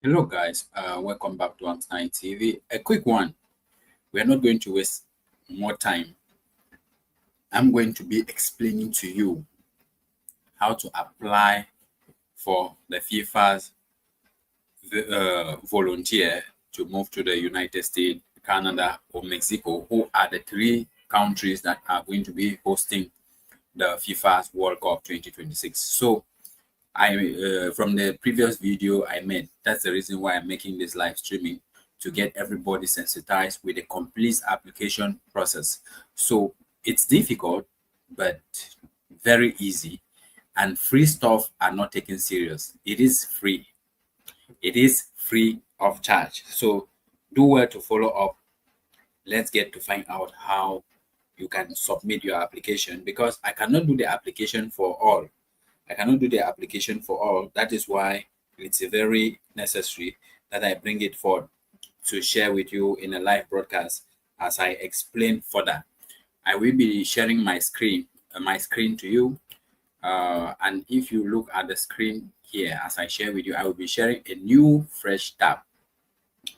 Hello guys, welcome back to Amp9 TV. A quick one. We are not going to waste more time. I'm going to be explaining to you how to apply for the FIFA's volunteer to move to the United States, Canada, or Mexico, who are the three countries that are going to be hosting the FIFA's World Cup 2026. So from the previous video I made, that's the reason why I'm making this live streaming, to get everybody sensitized with the complete application process. So it's difficult but very easy, and free stuff are not taken serious. It is free of charge. So do well to follow up. Let's get to find out how you can submit your application, because I cannot do the application for all. That is why it's very necessary that I bring it forward to share with you in a live broadcast as I explain further. I will be sharing my screen to you, and if you look at the screen here as I share with you, I will be sharing a new fresh tab.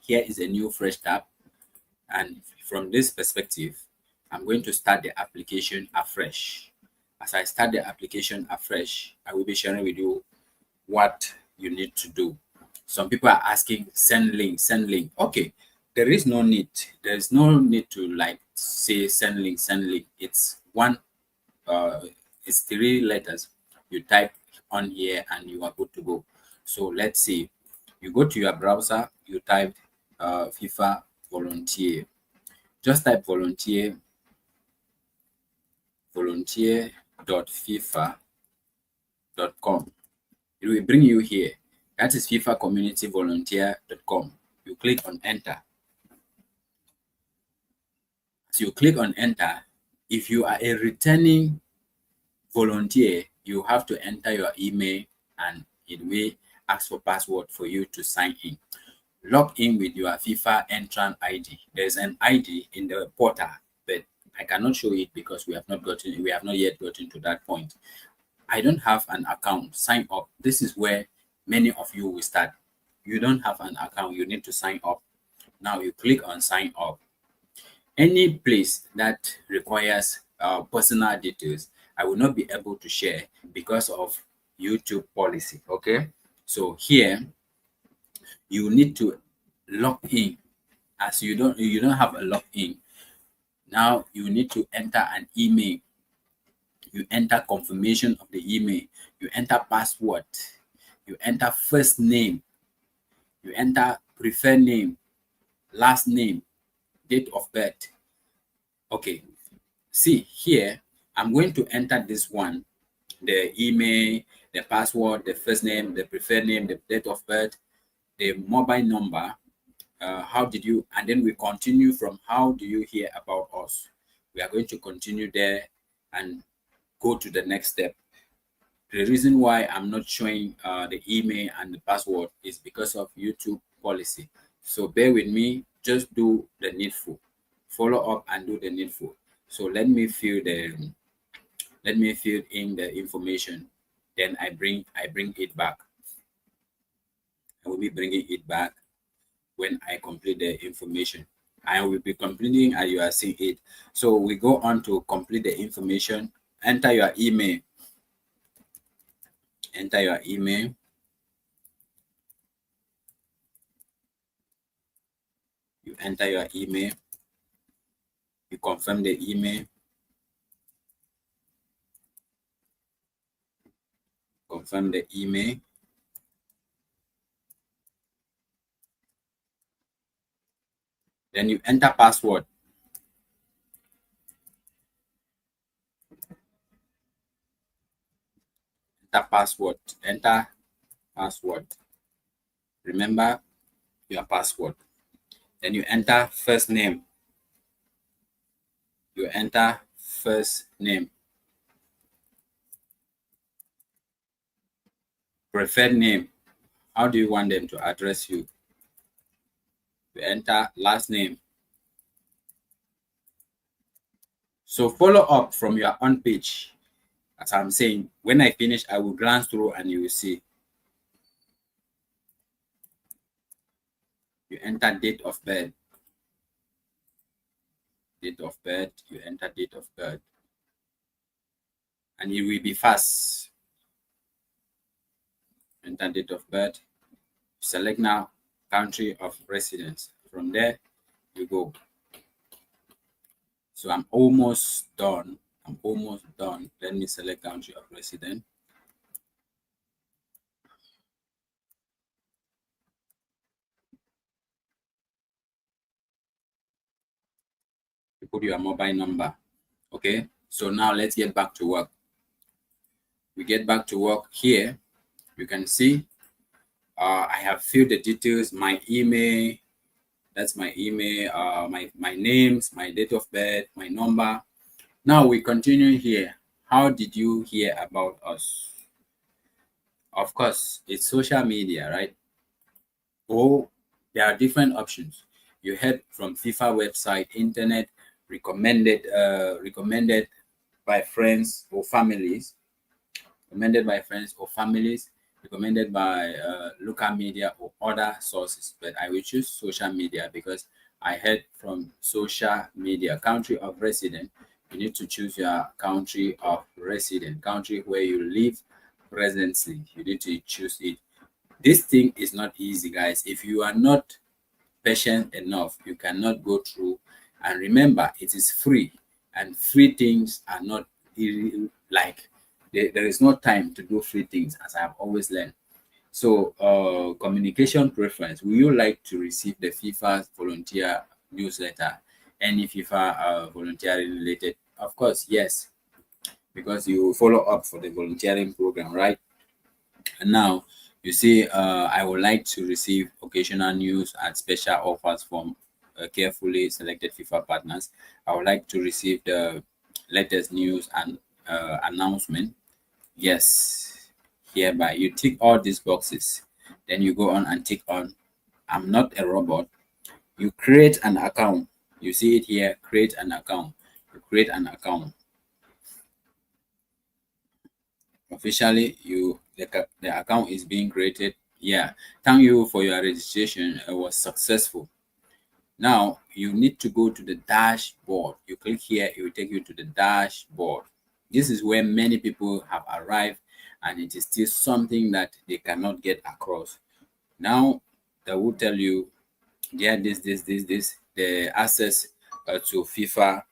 Here is a new fresh tab, and from this perspective, I'm going to start the application afresh. As I start the application afresh, I will be sharing with you what you need to do. Some people are asking, send link. Okay, there is no need. There is no need to like say send link. It's it's 3 letters. You type on here and you are good to go. So let's see. You go to your browser, you type FIFA volunteer. Just type volunteer.fifa.com. It will bring you here. That is FIFAcommunityvolunteer.com. You click on enter. As you click on enter, if you are a returning volunteer, you have to enter your email and it will ask for password for you to sign in. Log in with your FIFA entrant ID. There's an ID in the portal, but I cannot show it because we have not yet gotten to that point. I don't have an account. Sign up. This is where many of you will start. You don't have an account, you need to sign up. Now you click on sign up. Any place that requires personal details, I will not be able to share because of YouTube policy. Okay, so here you need to log in. As you don't have a login, now you need to enter an email. You enter confirmation of the email, you enter password, you enter first name, you enter preferred name, last name, date of birth. Okay, see here, I'm going to enter this one: the email, the password, the first name, the preferred name, the date of birth, the mobile number, how did you, and then we continue from how do you hear about us. We are going to continue there and go to the next step. The reason why I'm not showing the email and the password is because of YouTube policy. So bear with me, just do the needful. Follow up and do the needful. So let me fill in the information. Then I bring it back. I will be bringing it back when I complete the information. I will be completing as you are seeing it. So we go on to complete the information. Enter your email. Enter your email. You enter your email. You confirm the email. Confirm the email. Then you enter password. Enter password. Enter password. Remember your password. Then you enter first name. You enter first name. Preferred name. How do you want them to address you? You enter last name. So follow up from your own page. As I'm saying, when I finish, I will glance through and you will see. You enter date of birth. Date of birth. You enter date of birth. And it will be fast. Enter date of birth. Select now country of residence. From there, you go. So I'm almost done. I'm almost done. Let me select country of residence. You put your mobile number. Okay. So now let's get back to work. We get back to work here. You can see I have filled the details, my email, that's my email, my names, my date of birth, my number. Now we continue here. How did you hear about us? Of course, it's social media, right? Oh, there are different options. You heard from FIFA website, internet, recommended by friends or families, recommended by friends or families, recommended by local media or other sources. But I will choose social media because I heard from social media. Country of resident, you need to choose your country of resident, country where you live presently. You need to choose it. This thing is not easy, guys. If you are not patient enough, you cannot go through. And remember, it is free, and free things are not like there is no time to do free things, as I have always learned. So, communication preference. Will you like to receive the FIFA volunteer newsletter? Any FIFA volunteering related? Of course, yes, because you follow up for the volunteering program, right? And now you see, I would like to receive occasional news and special offers from carefully selected FIFA partners. I would like to receive the latest news and announcement. Yes, hereby you tick all these boxes. Then you go on and tick on I'm not a robot. You create an account. You see it here, create an account. You create an account. Officially, the account is being created. Yeah, thank you for your registration. It was successful. Now you need to go to the dashboard. You click here, it will take you to the dashboard. This is where many people have arrived, and it is still something that they cannot get across. Now they will tell you, yeah, this, the access to FIFA,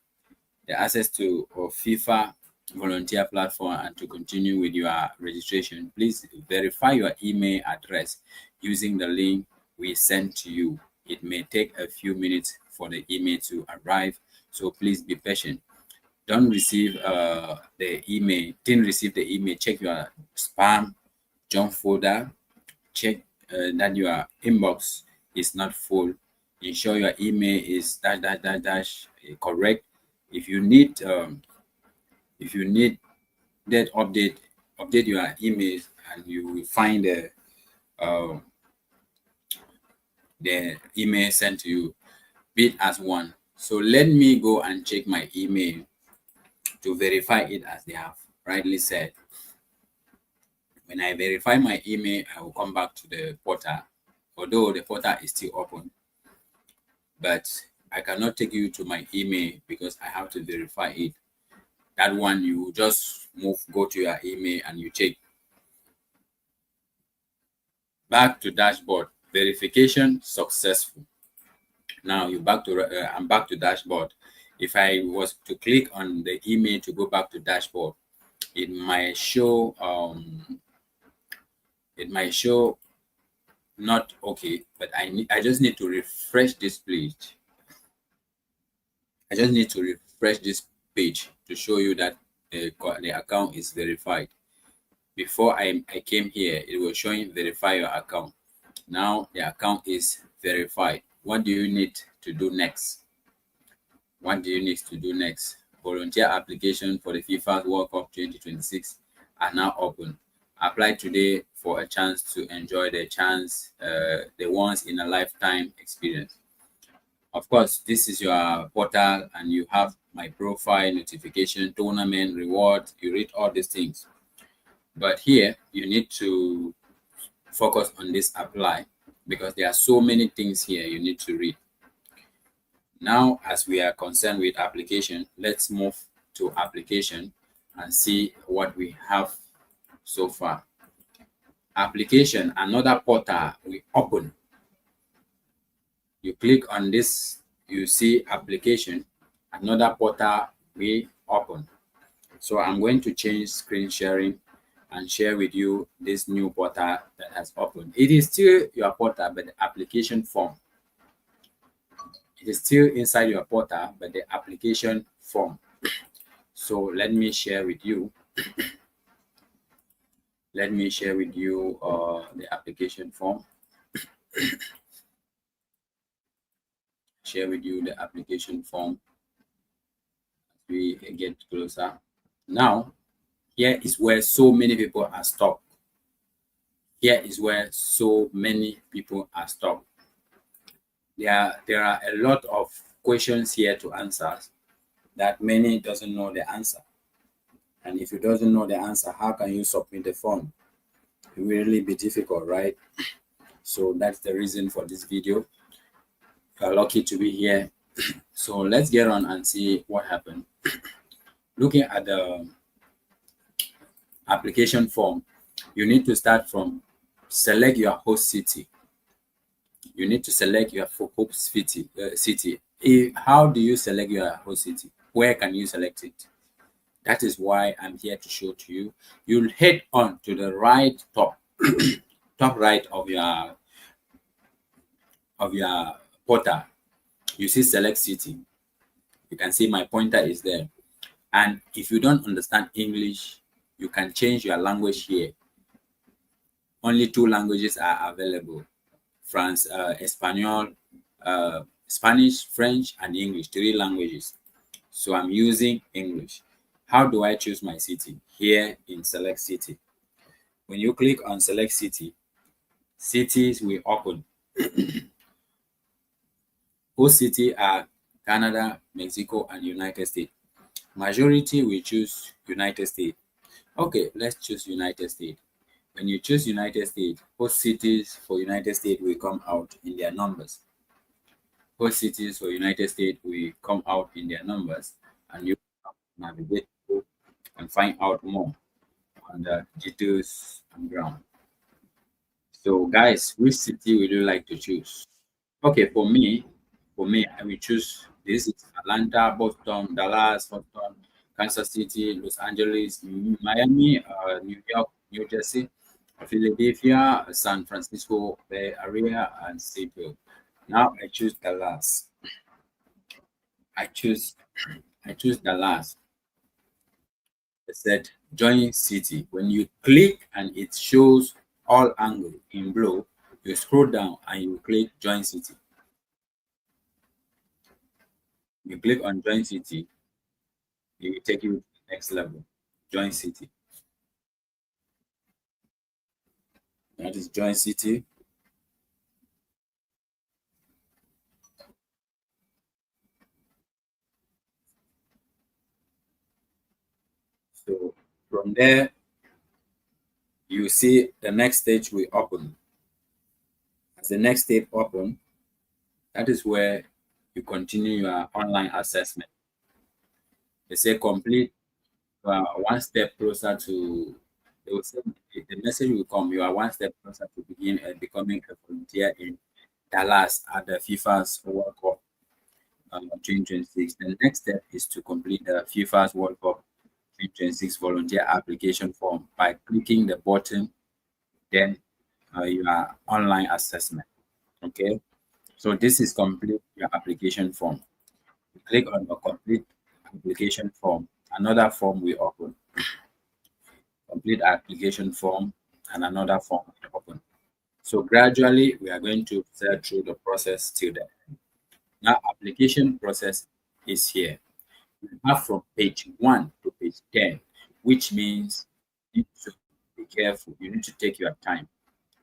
the access to FIFA volunteer platform, and to continue with your registration. Please verify your email address using the link we sent to you. It may take a few minutes for the email to arrive, so please be patient. Don't receive the email, didn't receive the email, check your spam, junk folder, check that your inbox is not full. Ensure your email is correct. If you need that update your emails, and you will find uh, the email sent to you bit as one. So let me go and check my email to verify it as they have rightly said. When I verify my email, I will come back to the portal, although the portal is still open, but I cannot take you to my email because I have to verify it. That one, you just go to your email and you check. Back to dashboard, verification successful. Now you back to I'm back to dashboard. If I was to click on the email to go back to dashboard, it might show not okay, but I just need to refresh this page. I just need to refresh this page to show you that the account is verified. Before I came here, it was showing verify your account. Now the account is verified. What do you need to do next? What do you need to do next? Volunteer application for the FIFA World Cup 2026 are now open. Apply today for a chance to enjoy the once in a lifetime experience. Of course, this is your portal, and you have my profile, notification, tournament, reward. You read all these things. But here, you need to focus on this apply. because there are so many things here you need to read. Now, as we are concerned with application, let's move to application and see what we have so far. Application, another portal we open. You click on this, you see application, another portal we open. So I'm going to change screen sharing and share with you this new portal that has opened. It is still your portal, but the application form. It is still inside your portal, but the application form. So let me share with you. Let me share with you the application form. Share with you the application form as we get closer. Now, here is where so many people are stuck. Here is where so many people are stuck. There are a lot of questions here to answer that many doesn't know the answer. And if you doesn't know the answer, how can you submit the form? It will really be difficult, right? So that's the reason for this video. You are lucky to be here. So let's get on and see what happened. Looking at the application form, you need to start from select your host city. You need to select your host city. How do you select your host city? Where can you select it? That is why I'm here to show to you. You'll head on to the right top, top right of your portal. You see select city. You can see my pointer is there. And if you don't understand English, you can change your language here. Only 2 languages are available: Espanol, Spanish, French, and English. 3 languages. So I'm using English. How do I choose my city? Here in select city. When you click on select city, cities will open. Host city are Canada, Mexico, and United States. Majority will choose United States. Okay, let's choose United States. When you choose United States, host cities for United States will come out in their numbers. Host cities for United States will come out in their numbers, and you navigate through and find out more on the details on ground. So, guys, which city would you like to choose? Okay, for me, I will choose this is Atlanta, Boston, Dallas, Houston, Kansas City, Los Angeles, Miami, New York, New Jersey, Philadelphia, San Francisco Bay Area, and Seattle. Now I choose Dallas. I choose I choose Dallas. It said join city. When you click and it shows all angle in blue, you scroll down and you click join city. You click on join city, it will take you to the next level. Join city. That is join city. So from there, you see the next stage will open. As the next step open, that is where you continue your online assessment. They say complete one step closer to, they will say the message will come, you are one step closer to begin becoming a volunteer in Dallas at the FIFA's World Cup 2026. The next step is to complete the FIFA's World Cup 2026 volunteer application form by clicking the button, then your online assessment. Okay, so this is complete your application form. You click on the complete application form, another form will open. Complete application form and another form will open. So gradually we are going to sail through the process till then. Now application process is here. You have from page 1 to page 10, which means you need to be careful. You need to take your time.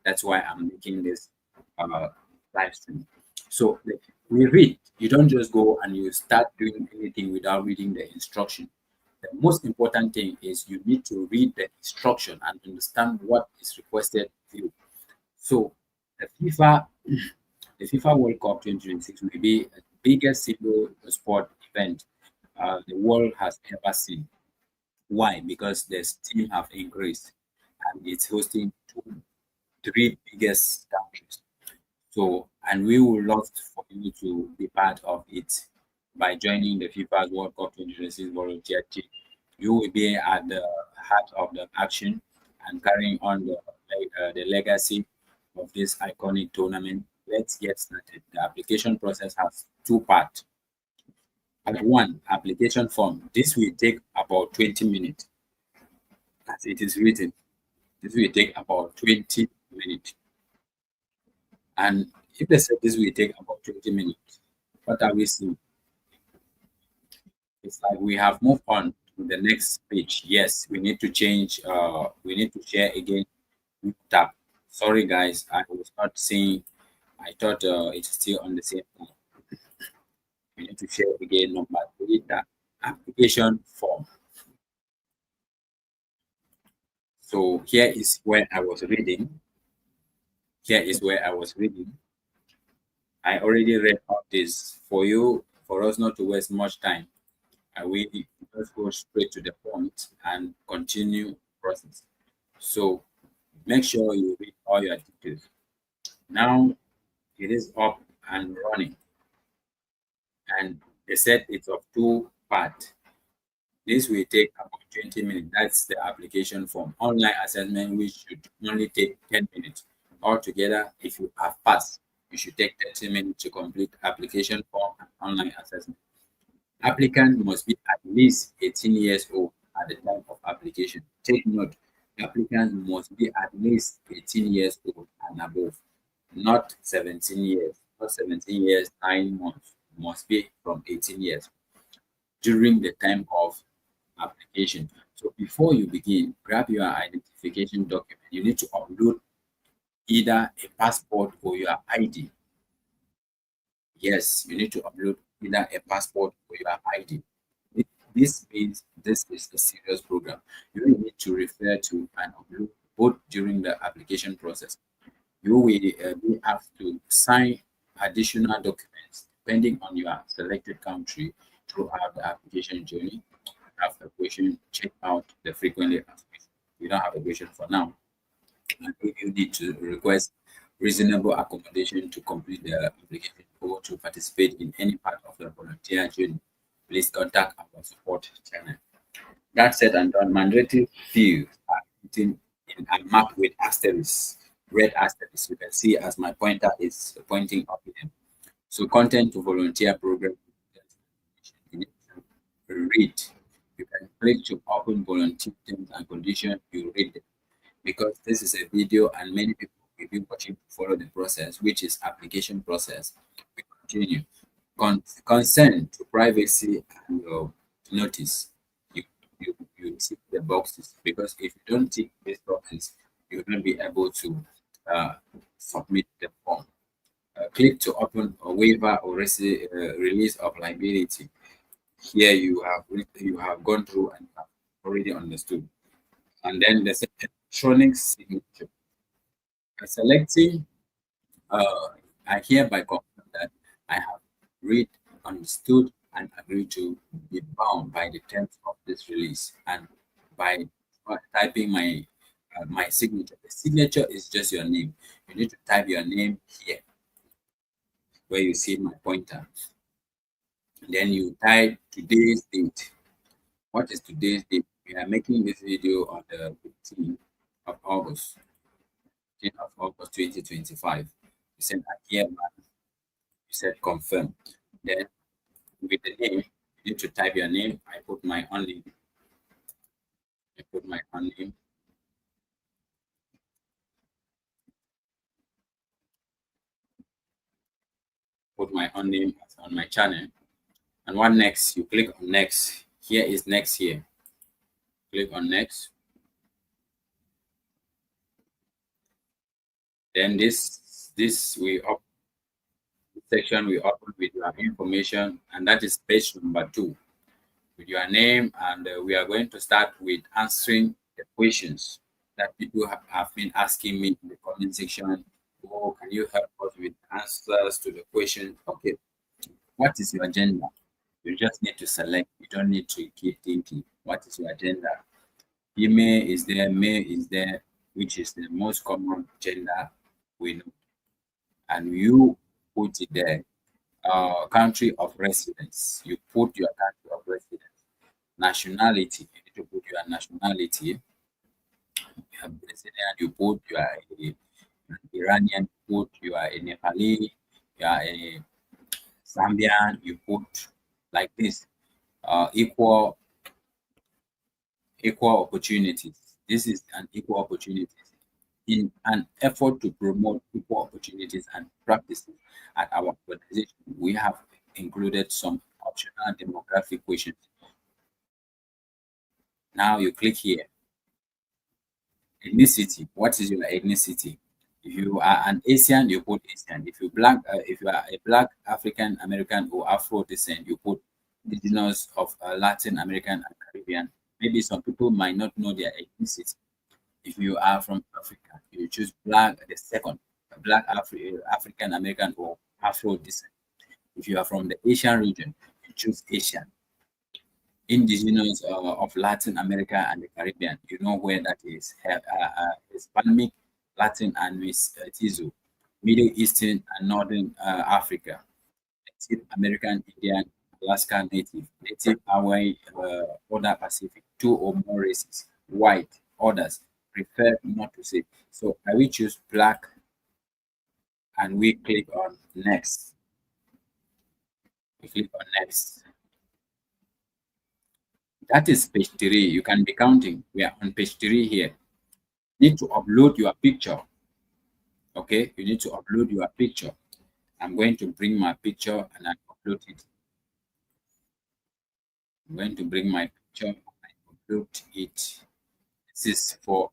That's why I'm making this live stream. So we read. You don't just go and you start doing anything without reading the instruction. The most important thing is you need to read the instruction and understand what is requested of you. So The FIFA World Cup 2026 will be the biggest single sport event the world has ever seen. Why? Because the team have increased and it's hosting three biggest countries. So, and we would love for you to be part of it by joining the FIFA World Cup 2026 volunteer team. You will be at the heart of the action and carrying on the legacy of this iconic tournament. Let's get started. The application process has two parts. Part one, application form. This will take about 20 minutes as it is written. This will take about 20 minutes. And if they said this will take about 20 minutes, what are we seeing? It's like we have moved on to the next page. Yes, we need to change, we need to share again. Tap. Sorry, guys, I was not seeing. I thought it's still on the same thing. We need to share again number three, the application form. So here is where I was reading. Here is where I was reading. I already read all this for you, for us not to waste much time. I will just go straight to the point and continue process. So make sure you read all your details. Now it is up and running, and they said it's of two parts. This will take about 20 minutes. That's the application form. Online assessment, which should only take 10 minutes. Altogether, if you have passed, you should take 30 minutes to complete application form and online assessment. Applicant must be at least 18 years old at the time of application. Take note, applicants must be at least 18 years old and above, not 17 years, not 17 years, 9 months. Must be from 18 years during the time of application. So before you begin, grab your identification document. You need to upload either a passport or your ID. Yes, you need to upload either a passport or your ID. This means this is a serious program. You will need to refer to and upload both during the application process. You will be asked to sign additional documents depending on your selected country throughout the application journey. Have a question, check out the frequently asked questions. You don't have a question for now. And if you need to request reasonable accommodation to complete the application or to participate in any part of the volunteer journey, please contact our support channel. That said and done, mandatory fields are written in a map with asterisks, red asterisks. You can see as my pointer is pointing up here. So content to volunteer program, you need to read. You can click to open volunteer terms and conditions, you read them. Because this is a video and many people will be watching to follow the process, which is application process. We continue. Consent to privacy and notice. You tick the boxes, because if you don't tick these boxes, you will not be able to submit the form. Click to open a waiver or release of liability. Here you have gone through and have already understood. And then there's electronic signature. By selecting, I hereby confirm that I have read, understood, and agreed to be bound by the terms of this release, and by typing my signature. The signature is just your name. You need to type your name here, where you see my pointer. Then you type today's date. What is today's date? We are making this video on the 15th of August, 15th of August 2025. You said I hereby, you said confirm. Then with the name, you need to type your name. I put my own name. I put my own name. Put my own name on my channel. And what next? You click on next. Here is next here. Click on next. Then this we up section we open with your information, and that is page number 2 with your name. And we are going to start with answering the questions that people have been asking me in the comment section or can you help us with answers to the question? Okay, what is your gender? You just need to select. You don't need to keep thinking. What is your gender? Female is there, male is there, which is the most common gender we know. And you put it there. Country of residence. You put your country of residence. Nationality. You need to put your nationality. You are Brazilian, you put you are a Iranian, you put you are a Nepali, you are a Zambian, you put like this. Equal opportunities. This is an equal opportunities. In an effort to promote equal opportunities and practices at our organization, we have included some optional demographic questions. Now you click here. Ethnicity. What is your ethnicity? If you are an Asian, you put Asian. If you are a black African American or Afro descent, you put indigenous of Latin American and Caribbean. Maybe some people might not know their ethnicity. If you are from Africa, you choose black the second, African American or Afro descent. If you are from the Asian region, you choose Asian. Indigenous of Latin America and the Caribbean, you know where that is. Hispanic, Latin, and Mestizo, Middle Eastern and Northern Africa, Native American, Indian, Alaska Native, Native Hawaii, other Pacific, two or more races, white, others, prefer not to say. So I will choose black and we click on next. We click on next. That is page 3. You can be counting. We are on page 3 here. Need to upload your picture. Okay, you need to upload your picture. I'm going to bring my picture and I upload it. I'm going to bring my picture and I upload it. This is for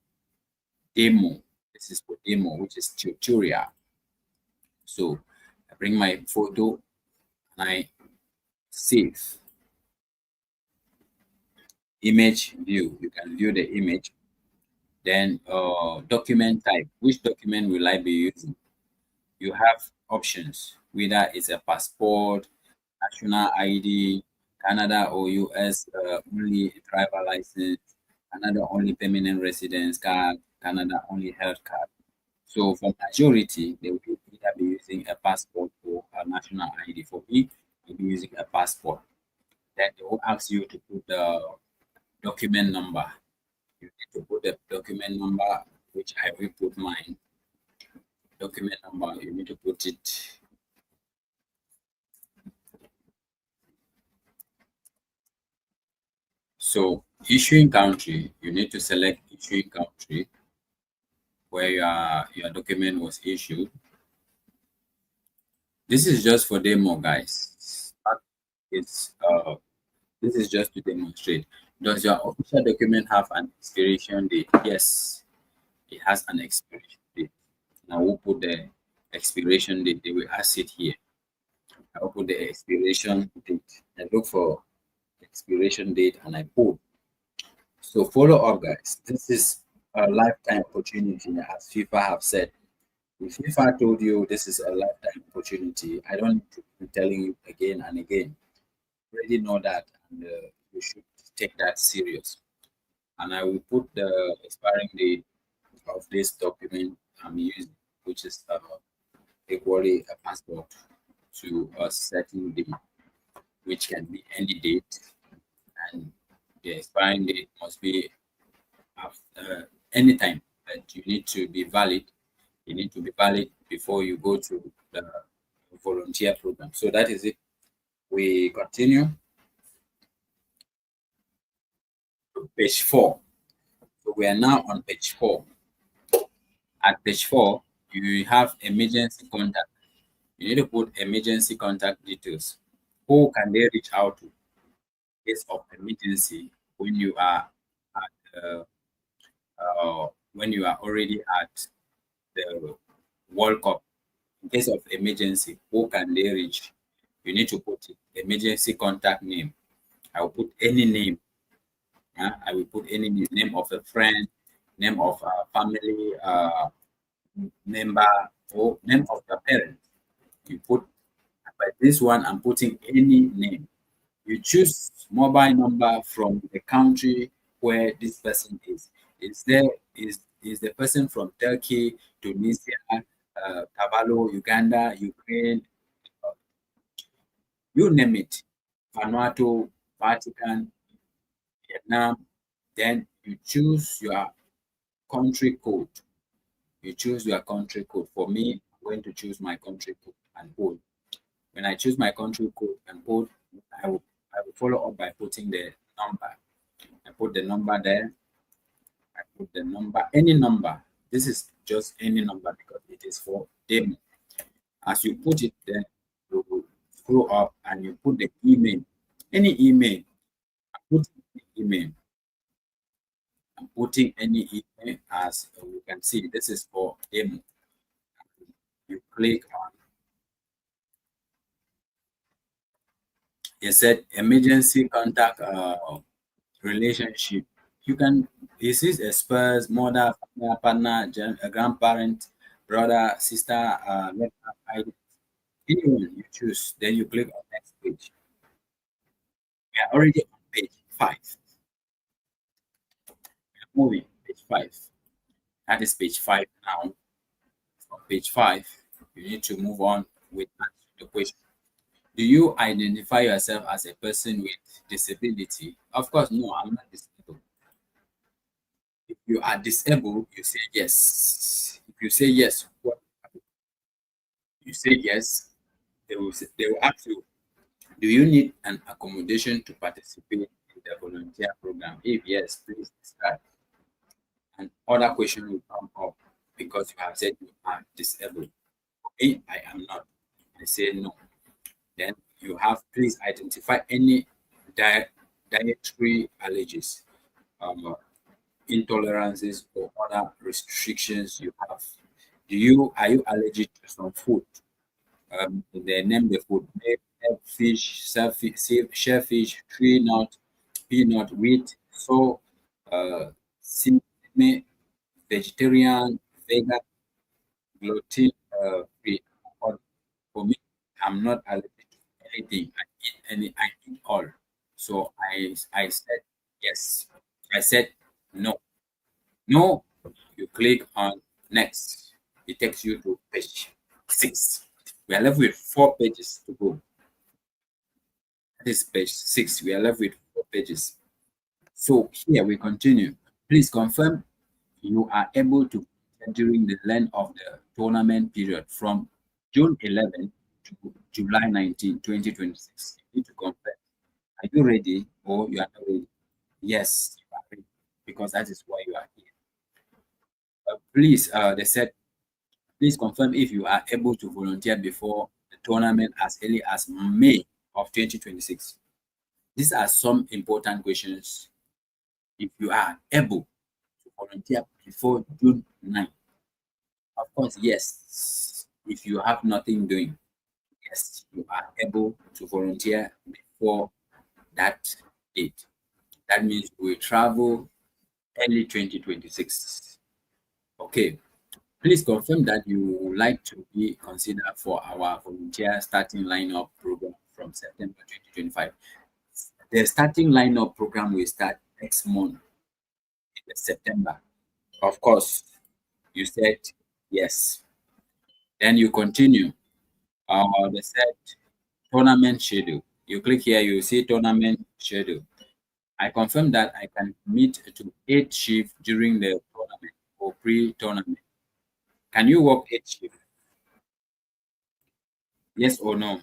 demo. This is for demo, which is tutorial. So I bring my photo and I save. Image view. You can view the image. Then document type. Which document will I be using? You have options, whether it's a passport, national ID, Canada or US only driver license, Canada only permanent residence card, Canada only health card. So for majority, they will either be using a passport or a national ID. For me, you'll be using a passport. Then they will ask you to put the document number. You need to put the document number, which I will put mine. Document number, you need to put it. So issuing country, you need to select issuing country where your document was issued. This is just for demo, guys. It's this is just to demonstrate. Does your official document have an expiration date? Yes, it has an expiration date. Now we'll put the expiration date. They will ask it here. I will put the expiration date. I look for expiration date and I put. So follow up, guys. This is a lifetime opportunity, as FIFA have said. If FIFA told you this is a lifetime opportunity, I don't need to be telling you again and again. You already know that, and you should take that serious. And I will put the expiring date of this document I'm using, which is equally a passport to a certain date, which can be any date, and the expiring date must be any time. But you need to be valid. You need to be valid before you go to the volunteer program. So that is it. We continue to page 4. So we are now on page 4. At page 4, you have emergency contact. You need to put emergency contact details. Who can they reach out to in case of emergency when you are at when you are already at the World Cup? In case of emergency, who can they reach? You need to put it, emergency contact name. I will put any name. I will put any name of a friend, name of a family member, or name of your parent. You put, but this one I'm putting any name. You choose mobile number from the country where this person is. Is there is the person from Turkey, Tunisia, Cavallo, Uganda, Ukraine, uh, you name it, Vanuatu, Vatican, Vietnam. Then you choose your country code. You choose your country code. For me, I'm going to choose my country code and hold. When I choose my country code and hold, I will I will follow up by putting the number. I put the number there. I put the number, any number. This is just any number because it is for demo. As you put it there, you will scroll up and you put the email. Any email. I put the email. I'm putting any email as you can see. This is for demo. You click on. It said emergency contact relationship. You can, this is a spouse, mother, father, partner, a grandparent, brother, sister, ID, anyone you choose. Then you click on next page. We are already on page 5. We are moving page 5. That is page 5 now. From page 5, you need to move on with the question. Do you identify yourself as a person with disability? Of course, no, I'm not disabled. If you are disabled, you say yes. If you say yes, what you say yes, they will ask you, do you need an accommodation to participate in the volunteer program? If yes, please start. And other question will come up because you have said you are disabled. Me, I am not. I say no. Then you have, please identify any dietary allergies, um, intolerances, or other restrictions you have. Are you allergic to some food? They name the food: egg, fish, shellfish, tree nut, peanut, wheat, so sesame, vegetarian, vegan, gluten free. Or for me, I'm not allergic to anything. I eat all. So I said yes. I said no. No, you click on next. It takes you to page 6. We are left with 4 pages to go. This page 6. We are left with 4 pages. So here we continue. Please confirm you are able to during the length of the tournament period from June 11 to July 19, 2026. You need to confirm. Are you ready or you are not ready? Yes, you are ready because that is why you are here. Please, they said, please confirm if you are able to volunteer before the tournament as early as May of 2026. These are some important questions. If you are able to volunteer before June 9, of course, yes. If you have nothing doing, yes, you are able to volunteer before that date. That means we travel early 2026. Okay. Please confirm that you would like to be considered for our volunteer starting lineup program from September 2025. The starting lineup program will start next month in September. Of course, you said yes. Then you continue. They said tournament schedule. You click here, you see tournament schedule. I confirm that I can meet to 8 shifts during the tournament or pre-tournament. Can you work 8 shifts? Yes or no?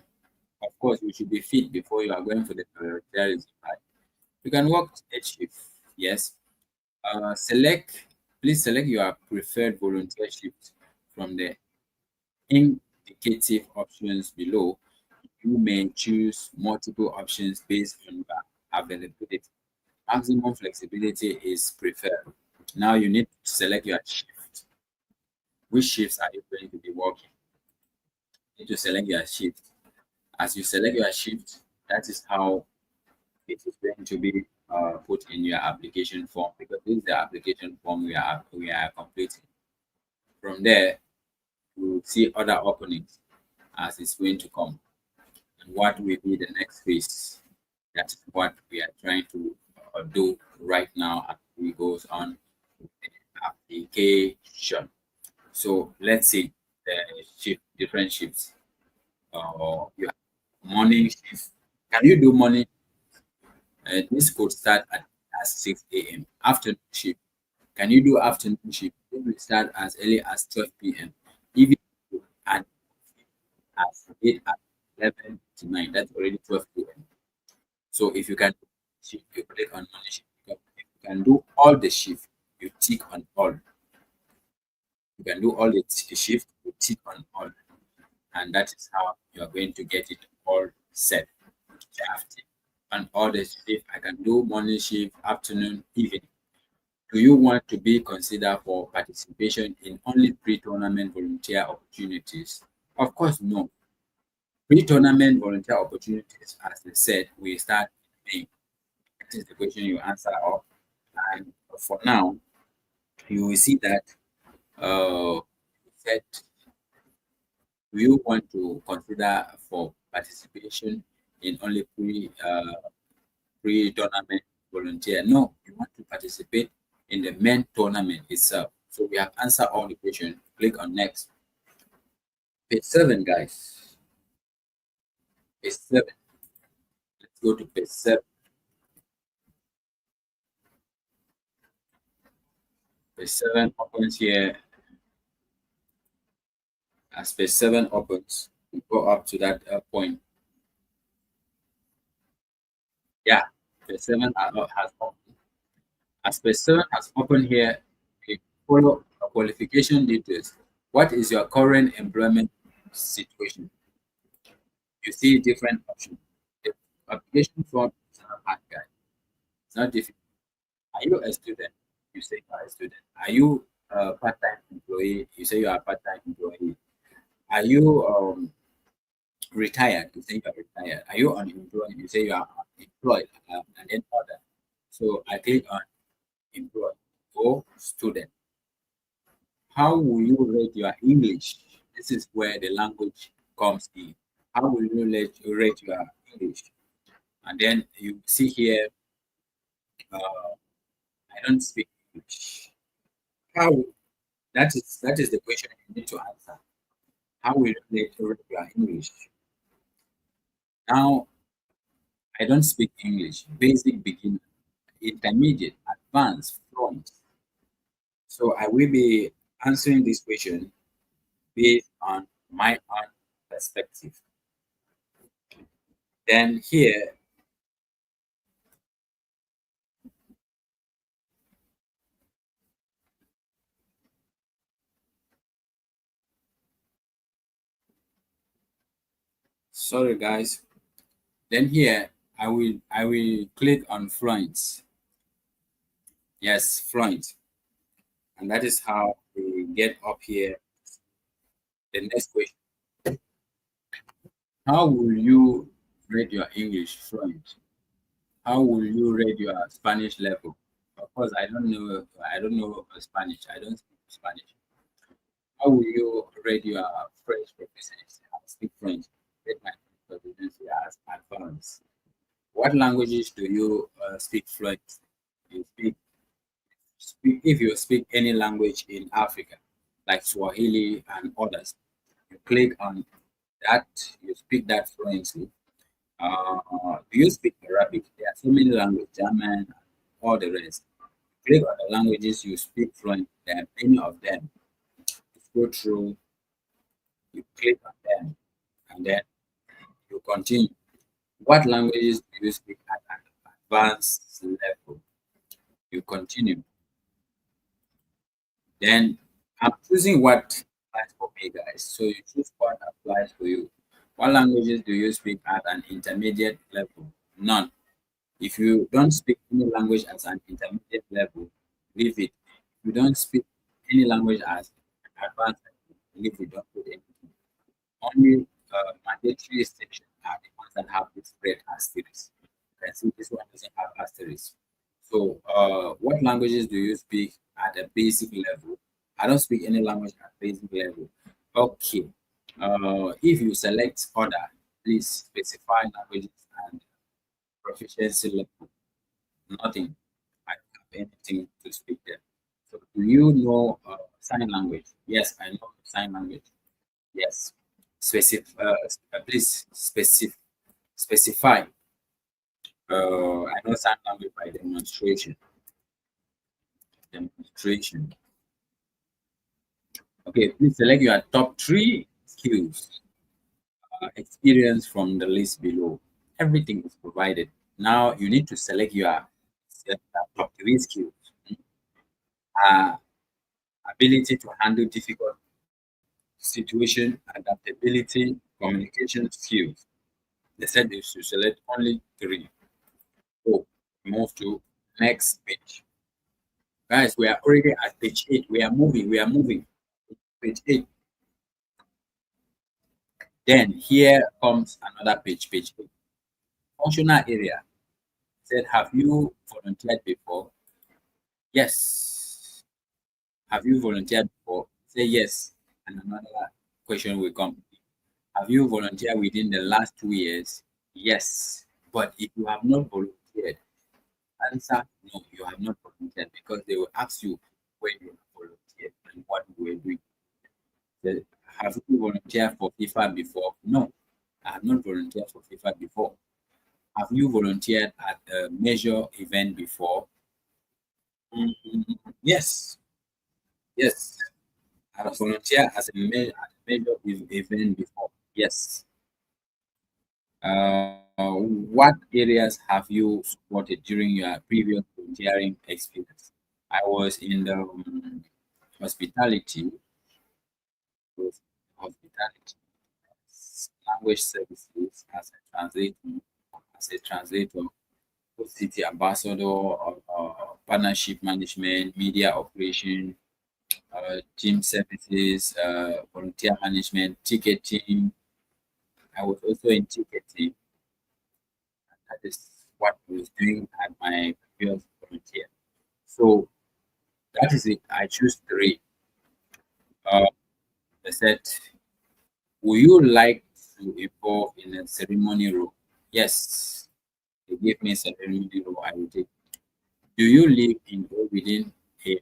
Of course, you should be fit before you are going for the prioritization, right? You can work 8 shift. Yes. Please select your preferred volunteer shift from the indicative options below. You may choose multiple options based on your availability. Maximum flexibility is preferred. Now you need to select your shift. Which shifts are you going to be working? You need to select your shift. As you select your shift, that is how it is going to be put in your application form because this is the application form we are completing. From there, to see other openings as it's going to come, and what will be the next phase. That's what we are trying to do right now as we goes on with the application. So let's see the shift, different shifts. You have morning shift. Can you do morning? This could start at 6 a.m. Afternoon shift. Can you do afternoon shift? It will start as early as 12 p.m. Even at as late as 11 to 9. That's already 12 p.m. So if you can do shift, you click on morning shift. If you can do all the shift, you tick on all. You can do all the shift, you tick on all. And that is how you are going to get it all set. Drafted. And all the shift, I can do morning shift, afternoon, evening. Do you want to be considered for participation in only pre-tournament volunteer opportunities? Of course, no. Pre-tournament volunteer opportunities, as they said, we start in May. That is the question you answer up. And for now, you will see that said, do you want to consider for participation in only pre-tournament volunteer? No, you want to participate in the main tournament itself. So we have answered all the questions. Click on next. Page 7, guys. Page 7. Let's go to page 7. Page 7 opens here. As page 7 opens, we go up to that point. Yeah, page 7 has opened. As page 7 has opened here, we follow qualification details. What is your current employment situation? You see different options. The application form is not hard, guys. It's not difficult. Are you a student? You say you are a student. Are you a part-time employee? You say you are a part-time employee. Are you retired? You say you are retired. Are you unemployed? You say you are employed, and then other. So I click on employed or student. How will you rate your English? This is where the language comes in. How will you rate your English? And then you see here, I don't speak English. How? That is the question you need to answer. How will you rate your English? Now, I don't speak English. Basic, beginner, intermediate, advanced, fluent. So I will be answering this question based on my own perspective. Then here, sorry guys. Then here, I will click on fluent. Yes, fluent, and that is how we get up here. The next question: how will you rate your English fluent? How will you rate your Spanish level? Of course, I don't know. I don't know Spanish. I don't speak Spanish. How will you rate your French proficiency? I speak French. Rate my French proficiency as advanced. What languages do you speak fluent? You speak if you speak any language in Africa, like Swahili and others. You click on that. You speak that fluently. Do you speak Arabic? There are so many languages, German, all the rest. Click on the languages you speak fluent. There are many of them. You go through, you click on them, and then you continue. What languages do you speak at an advanced level? You continue. Then I'm choosing what applies for me, guys. So you choose what applies for you. What languages do you speak at an intermediate level? None. If you don't speak any language at an intermediate level, leave it. If you don't speak any language as advanced level, leave it. Don't put anything. Only mandatory sections are the ones that have this red asterisk. You can see this one doesn't have asterisk. So, what languages do you speak at a basic level? I don't speak any language at basic level. Okay. If you select order, please specify languages and proficiency level. Nothing. I don't have anything to speak there. So, do you know sign language? Yes, I know sign language. Yes. Please specify. I know sign language by demonstration. Demonstration. Okay, please select your top three skills. Experience from the list below. Everything is provided. Now you need to select your top three skills. Uh, Ability to handle difficult situation, adaptability, communication skills. They said you should select only three. So move to next page. Guys, we are already at page 8. We are moving. We are moving. Page 8. Then here comes another page, page 8. Functional area. Said, have you volunteered before? Yes. Have you volunteered before? Say yes. And another question will come. Have you volunteered within the last 2 years? Yes. But if you have not volunteered, answer no, you have not volunteered because they will ask you when you have volunteered and what you were doing. Say, have you volunteered for FIFA before? No, I have not volunteered for FIFA before. Have you volunteered at a major event before? Yes, yes. I have volunteered as at a major event before. Yes. What areas have you supported during your previous volunteering experience? I was in the hospitality, with hospitality, language services as a translator, city ambassador, partnership management, media operation, team services, volunteer management, ticketing. I was also in ticketing. That is what I was doing at my previous volunteer. So that is it. I choose three. Uh, they said, would you like to evolve in a ceremony role? Yes. They gave me a ceremony role. I will take. Do you live in or within a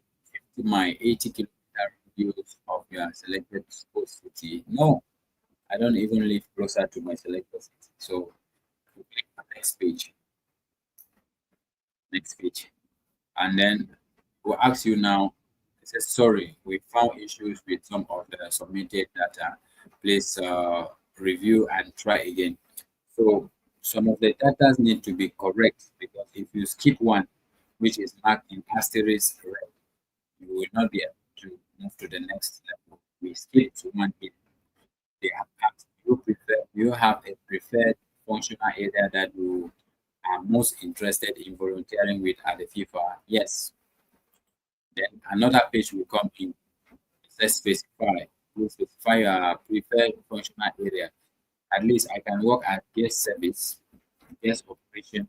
50 mile, 80 kilometer radius of your selected sports city? No, I don't even live closer to my selected city. So we click on next page, next page. And then we'll ask you now, it says, sorry, we found issues with some of the submitted data. Please review and try again. So some of the data need to be correct because if you skip one, which is marked in asterisk red, you will not be able to move to the next level. We skip to one hit. They have asked you have a preferred functional area that you are most interested in volunteering with at the FIFA? Yes. Then another page will come in. It says specify. You specify your preferred functional area. At least I can work at guest service, guest operation.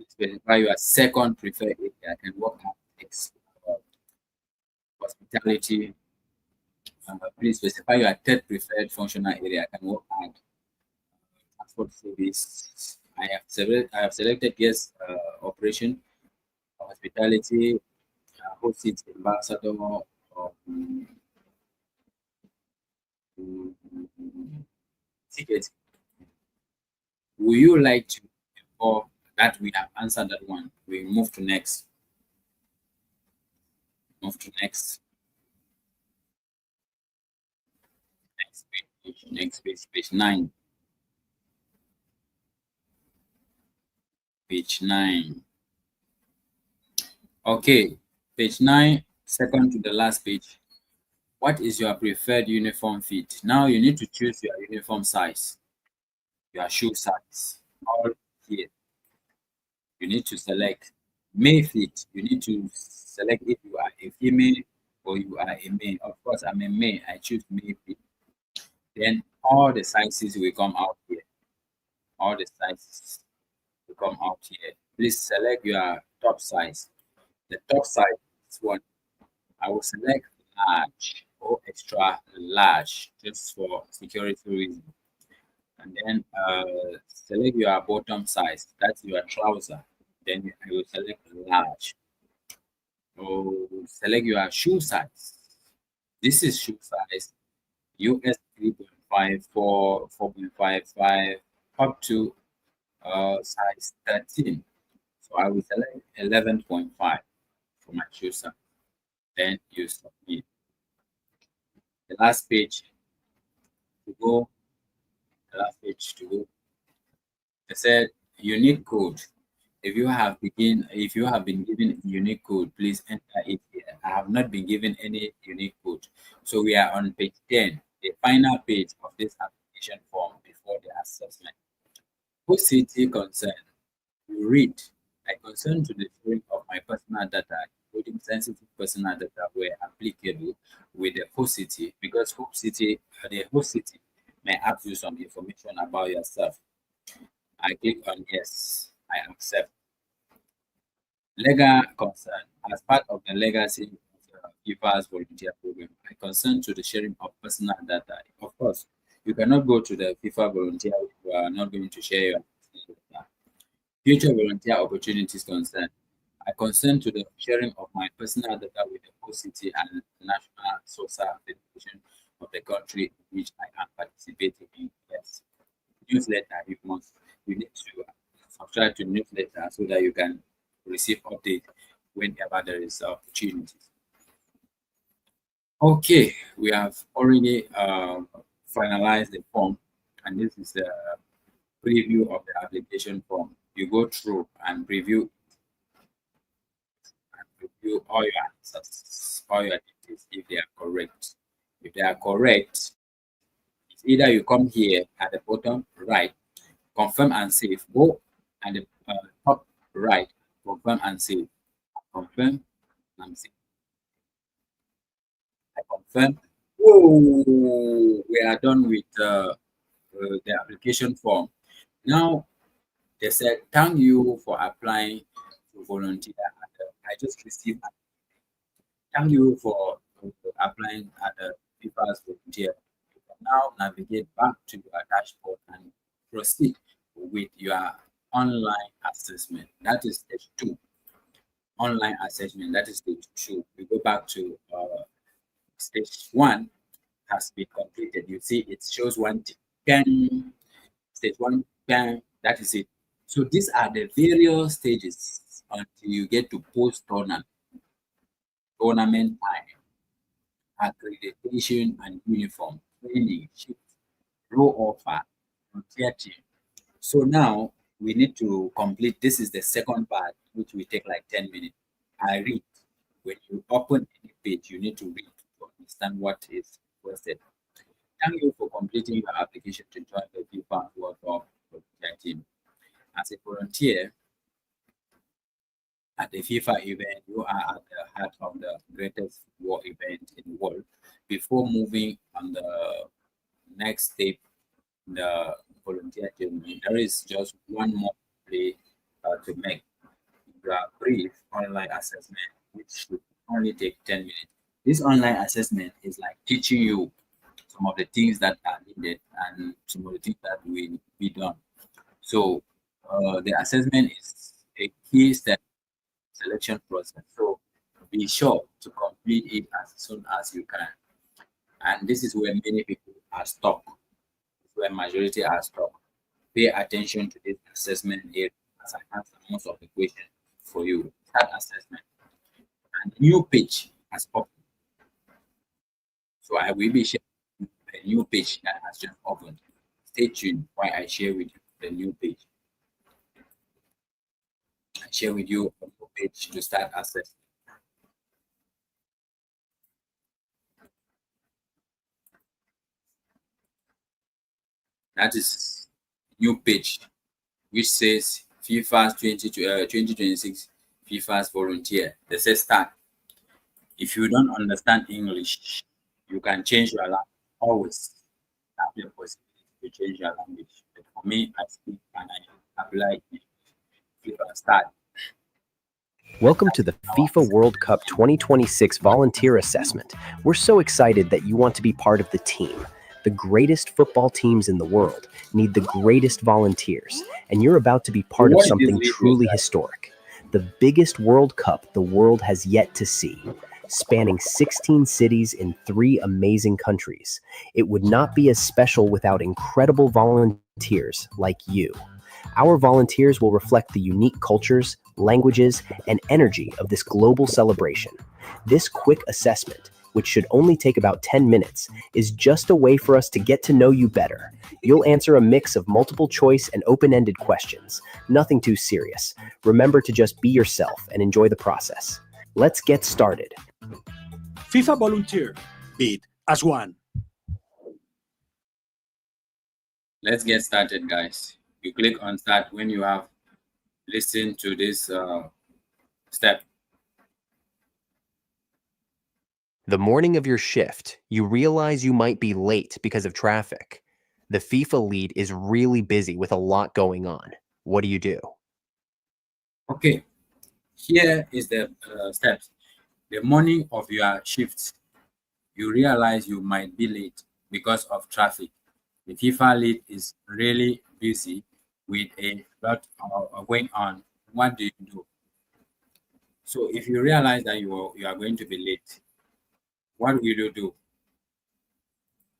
Specify your second preferred area. I can work at uh, hospitality. Please specify your third preferred functional area. I can work at transport service. I have selected guest operation, hospitality, host it ambassador, um, ticket. Would you like to, or that we have answered that one? We move to next. Move to next page. Next page. Page 9. Page 9. Okay. Page 9, second to the last page. What is your preferred uniform fit? Now you need to choose your uniform size, your shoe size. All here. You need to select male fit. You need to select if you are a female or you are a male. Of course, I'm a male. I choose male fit. Then all the sizes will come out here. All the sizes will come out here. Please select your top size. The top size is one. I will select large. or extra large, just for security reasons. And then select your bottom size, that's your trouser. Then I will select large. Or select your shoe size. This is shoe size US 3.5, 4.55, up to size 13. So I will select 11.5 for my shoe size. Then you submit. The last page to go, the last page to go. I said unique code. If you have been given a unique code, please enter it here. I have not been given any unique code. So we are on page 10, the final page of this application form before the assessment. Whose city concern? You read. I consent to the sharing of my personal data, including sensitive personal data, where applicable with the host city, because the host city may ask you some information about yourself. I click on yes. I accept. Legal concern. As part of the legacy of the FIFA's volunteer program, I consent to the sharing of personal data. Of course, you cannot go to the FIFA volunteer if you are not going to share your personal data. Future volunteer opportunities concern. I consent to the sharing of my personal data with the host city and national social federation of the country in which I am participating in. Yes. Newsletter, you need to subscribe to newsletter so that you can receive update whenever there is opportunities. Okay, we have already finalized the form, and this is the preview of the application form. You go through and review all your answers, all your details if they are correct. If they are correct, it's either you come here at the bottom right, confirm and save. Go at the top right, confirm and save. Confirm and save. I confirm. Oh, we are done with the application form. Now they said, thank you for applying to volunteer. I just received thank you for applying at the FIFA's volunteer. You can now navigate back to your dashboard and proceed with your online assessment. That is stage 2. Online assessment, that is stage 2. We go back to stage 1 has been completed. You see, it shows 1 10, stage 1 10, that is it. So these are the various stages until you get to post tournament time, accreditation and uniform, training, shift, row offer, frontier team. So now we need to complete. This is the second part, which will take like 10 minutes. I read. When you open any page, you need to read to understand what is requested. Thank you for completing your application to join the FIFA World Cup volunteer team. As a volunteer at the FIFA event, you are at the heart of the greatest war event in the world. Before moving on the next step, the volunteer journey, there is just one more play to make. The brief online assessment, which should only take 10 minutes. This online assessment is like teaching you some of the things that are needed and some of the things that will be done. So the assessment is a key step selection process. So be sure to complete it as soon as you can. And this is where many people are stuck, where majority are stuck. Pay attention to this assessment area as I answer most of the questions for you. Start assessment. And new page has opened. So I will be sharing a new page that has just opened. Stay tuned while I share with you the new page. I share with you a new page to start assessing. That is new page which says FIFA's 2026 FIFA's volunteer. They say start. If you don't understand English, you can change your language. Always have the possibility to change your language. But for me, I speak and I apply FIFA start. Welcome to the FIFA World Cup 2026 Volunteer Assessment. We're so excited that you want to be part of the team. The greatest football teams in the world need the greatest volunteers, and you're about to be So part of what it is something lead was truly that. historic. The biggest World Cup the world has yet to see, spanning 16 cities in 3 amazing countries. It would not be as special without incredible volunteers like you. Our volunteers will reflect the unique cultures, languages, and energy of this global celebration. This quick assessment, which should only take about 10 minutes, is just a way for us to get to know you better. You'll answer a mix of multiple choice and open ended questions. Nothing too serious. Remember to just be yourself and enjoy the process. Let's get started. FIFA Volunteer, bid as one. Let's get started, guys. You click on start when you have listened to this step. The morning of your shift, you realize you might be late because of traffic. The FIFA lead is really busy with a lot going on. What do you do? Okay, here is the steps. The morning of your shift, you realize you might be late because of traffic. The FIFA lead is really busy with a lot going on. What do you do? So if you realize that you are going to be late, what will you do?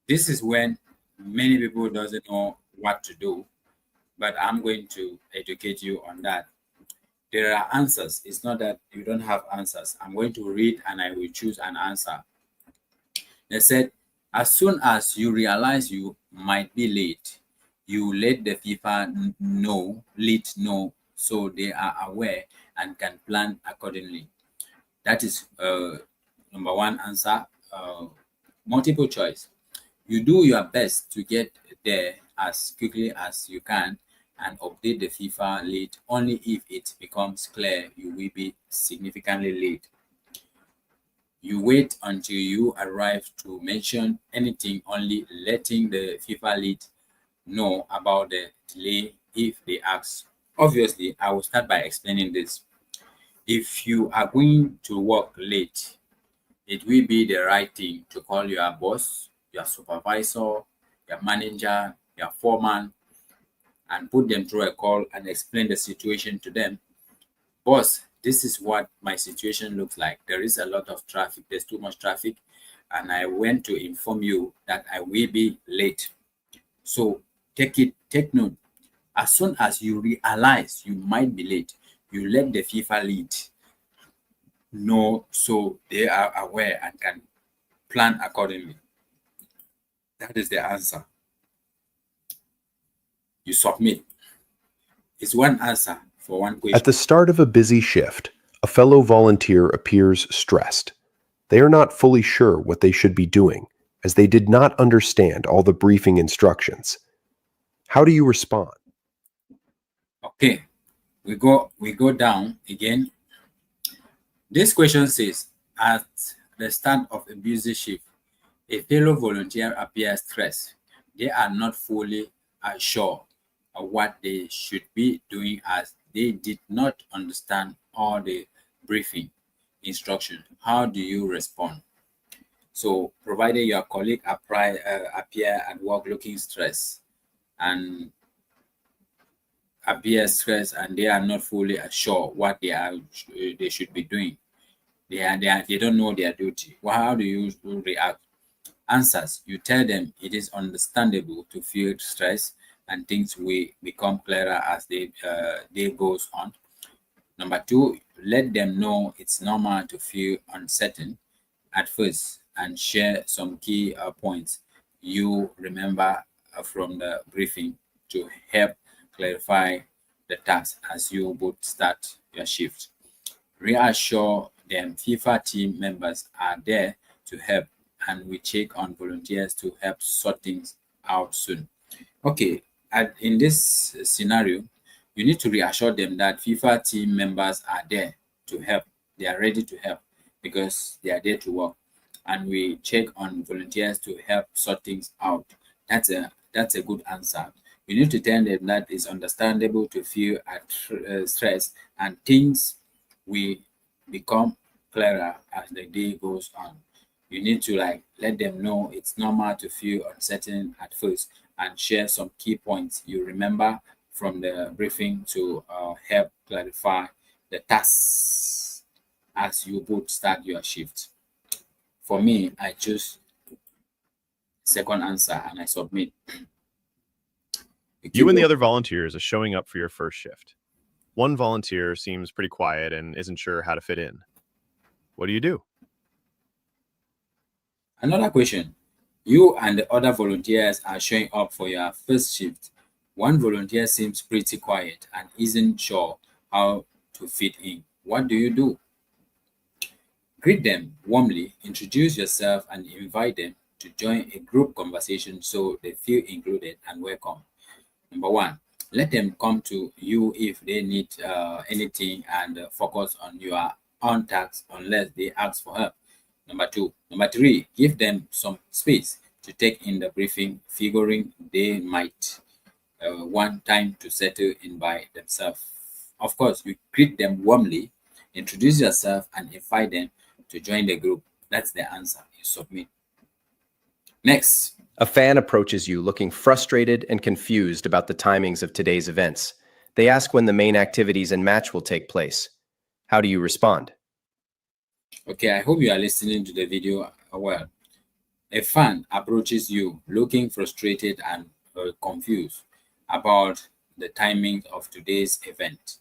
This is when many people doesn't know what to do, but I'm going to educate you on that. There are answers. It's not that you don't have answers. I'm going to read and I will choose an answer. They said, as soon as you realize you might be late, you let the FIFA lead know so they are aware and can plan accordingly. That is number one answer. Multiple choice. You do your best to get there as quickly as you can and update the FIFA lead only if it becomes clear you will be significantly late. You wait until you arrive to mention anything, only letting the FIFA lead know about the delay if they ask. Obviously, I will start by explaining this. If you are going to work late, it will be the right thing to call your boss, your supervisor, your manager, your foreman, and put them through a call and explain the situation to them. Boss, this is what my situation looks like. There is a lot of traffic. There's too much traffic. And I went to inform you that I will be late. So take note. As soon as you realize you might be late, you let the FIFA lead know so they are aware and can plan accordingly. That is the answer. You submit. It's one answer for one question. At the start of a busy shift, a fellow volunteer appears stressed. They are not fully sure what they should be doing, as they did not understand all the briefing instructions. How do you respond? Okay, we go down again. This question says, at the start of a busy shift, a fellow volunteer appears stressed. They are not fully sure of what they should be doing as they did not understand all the briefing instructions. How do you respond? So, provided your colleague appear at work looking stressed and they are not fully sure what they should be doing. They don't know their duty. Well, how do you react? Answers. You tell them it is understandable to feel stress and things will become clearer as day goes on. Number two, let them know it's normal to feel uncertain at first and share some key points you remember from the briefing to help clarify the task as you both start your shift. Reassure them FIFA team members are there to help and we check on volunteers to help sort things out soon. Okay, in this scenario, you need to reassure them that FIFA team members are there to help. They are ready to help because they are there to work. And we check on volunteers to help sort things out. That's a good answer. You need to tell them that it's understandable to feel stress and things we become clearer as the day goes on. You need to let them know it's normal to feel uncertain at first and share some key points you remember from the briefing to help clarify the tasks as you both start your shift. For me, I choose second answer and I submit. You and the other volunteers are showing up for your first shift. One volunteer seems pretty quiet and isn't sure how to fit in. What do you do? Another question. You and the other volunteers are showing up for your first shift. One volunteer seems pretty quiet and isn't sure how to fit in. What do you do? Greet them warmly, introduce yourself, and invite them to join a group conversation so they feel included and welcome. Number one, let them come to you if they need anything and focus on your own tasks unless they ask for help. Number three, give them some space to take in the briefing, figuring they might want time to settle in by themselves. Of course, you greet them warmly, introduce yourself, and invite them to join the group. That's the answer. You submit. Next. A fan approaches you looking frustrated and confused about the timings of today's events. They ask when the main activities and match will take place. How do you respond? Okay, I hope you are listening to the video well. A fan approaches you looking frustrated and confused about the timing of today's event.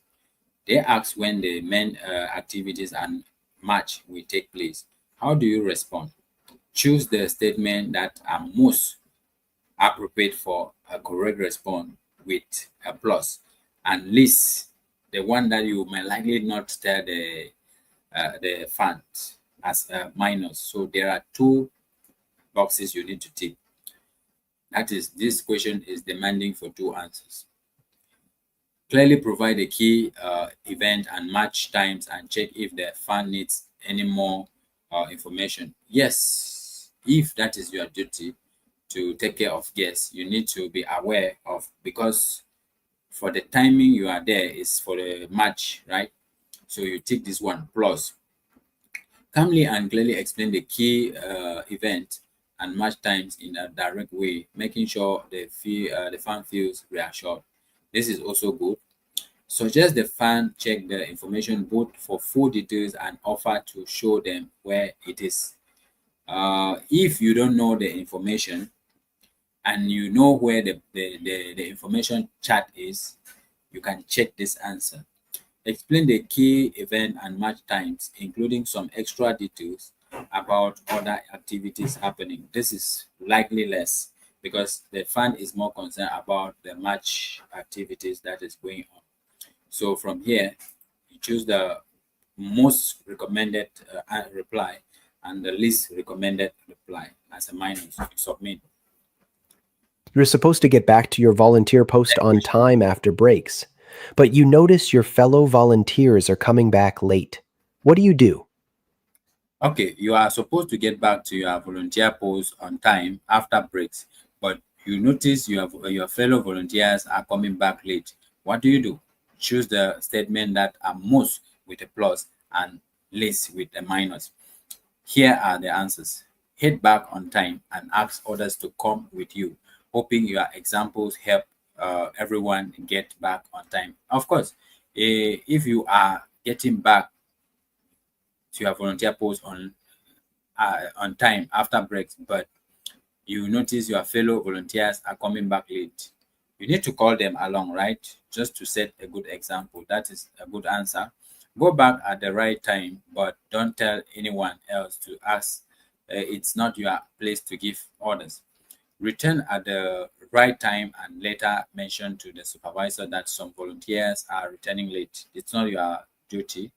They ask when the main activities and match will take place. How do you respond? Choose the statement that are most appropriate for a correct response with a plus, and list the one that you might likely not tell the fans as a minus. So there are two boxes you need to tick. That is, this question is demanding for two answers. Clearly provide the key event and match times and check if the fan needs any more information. Yes, if that is your duty to take care of guests, you need to be aware of, because for the timing you are there is for the match, right? So you tick this one plus. Calmly and clearly explain the key event and match times in a direct way, making sure the fan feels reassured. This is also good. Suggest the fan check the information both for full details and offer to show them where it is. If you don't know the information and you know where the information chart is, you can check this answer. Explain the key event and match times, including some extra details about other activities happening. This is likely less because the fan is more concerned about the match activities that is going on. So from here, you choose the most recommended reply and the least recommended reply as a minus. Submit. You're supposed to get back to your volunteer post on time after breaks, but you notice your fellow volunteers are coming back late. What do you do? Okay, you are supposed to get back to your volunteer post on time after breaks, but you notice your fellow volunteers are coming back late. What do you do? Choose the statement that are most with a plus and least with a minus. Here are the answers. Head back on time and ask others to come with you, hoping your examples help everyone get back on time. Of course, if you are getting back to your volunteer post on time after breaks, but you notice your fellow volunteers are coming back late, you need to call them along, right? Just to set a good example. That is a good answer. Go back at the right time, but don't tell anyone else to ask. It's not your place to give orders. Return at the right time and later mention to the supervisor that some volunteers are returning late. It's not your duty.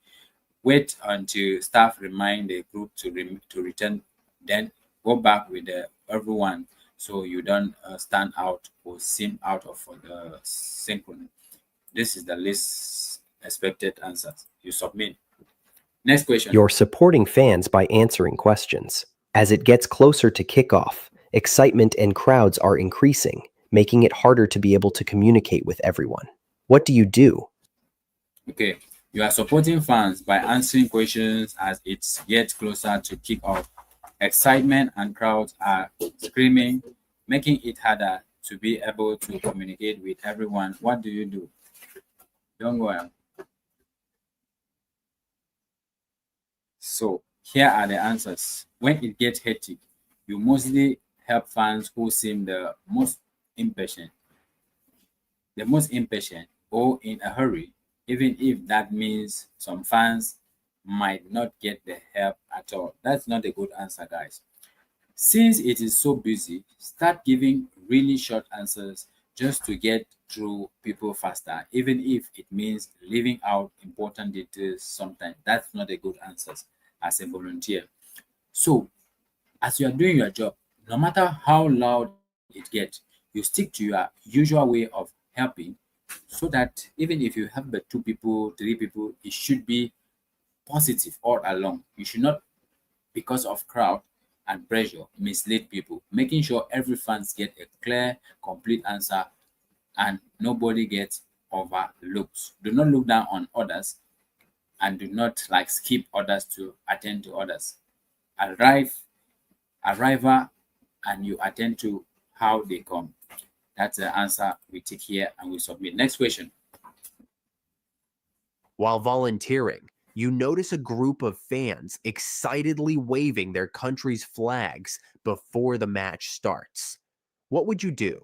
Wait until staff remind the group to return, then go back with everyone so you don't stand out or seem out of the synchrony. This is the least expected answers. You submit. Next question. You're supporting fans by answering questions. As it gets closer to kickoff, excitement and crowds are increasing, making it harder to be able to communicate with everyone. What do you do? Okay, You are supporting fans by answering questions as it gets closer to kick-off. Excitement and crowds are screaming, making it harder to be able to communicate with everyone. What do you do? Don't go on. So here are the answers. When it gets hectic, you mostly help fans who seem impatient, the most impatient or in a hurry, even if that means some fans might not get the help at all. That's not a good answer, guys. Since it is so busy, start giving really short answers just to get through people faster, even if it means leaving out important details sometimes. That's not a good answer as a volunteer. So, as you are doing your job, no matter how loud it gets, you stick to your usual way of helping so that even if you help but two people, three people, it should be positive all along. You should not, because of crowd and pressure, mislead people, making sure every fans get a clear, complete answer and nobody gets overlooked. Do not look down on others and do not like skip others to attend to others. Arrival, and you attend to how they come. That's the answer we take here and we submit. Next question. While volunteering, you notice a group of fans excitedly waving their country's flags before the match starts. What would you do?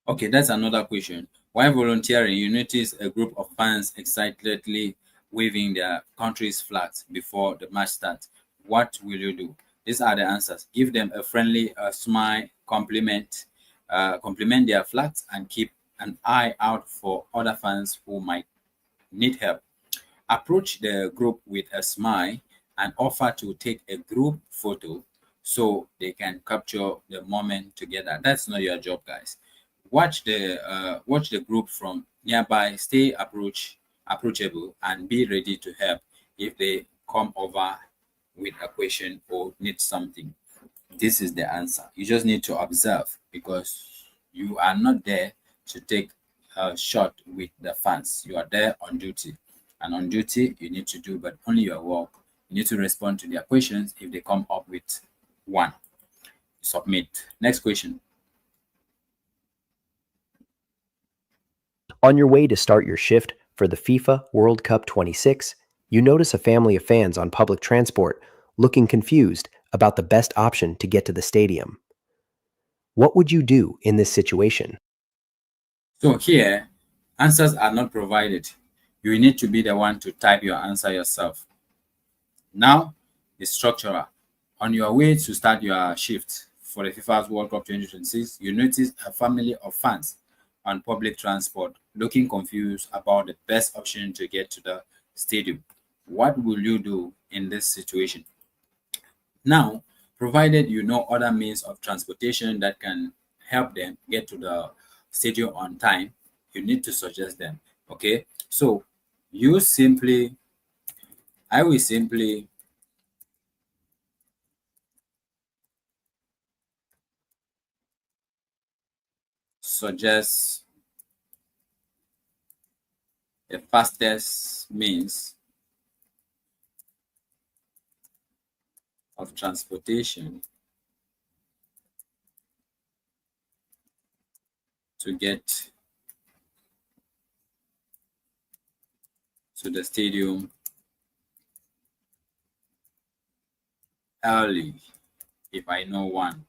Okay, that's another question. While volunteering, you notice a group of fans excitedly waving their country's flags before the match starts. What will you do? These are the answers. Give them a friendly smile, compliment their flags, and keep an eye out for other fans who might need help. Approach the group with a smile and offer to take a group photo so they can capture the moment together. That's not your job, guys. Watch the group from nearby. Stay approachable and be ready to help if they come over with a question or need something. This is the answer. You just need to observe because you are not there to take a shot with the fans. You are there on duty. And on duty, you need to do but only your work. You need to respond to their questions if they come up with one. Submit. Next question. On your way to start your shift for the FIFA World Cup 26, you notice a family of fans on public transport looking confused about the best option to get to the stadium. What would you do in this situation? So here, answers are not provided. You need to be the one to type your answer yourself. Now, the structural. On your way to start your shift for the FIFA World Cup 2026, you notice a family of fans on public transport looking confused about the best option to get to the stadium. What will you do in this situation? Now, provided you know other means of transportation that can help them get to the stadium on time, you need to suggest them. Okay, so you simply, I will simply suggest the fastest means of transportation to get to the stadium early if I know one.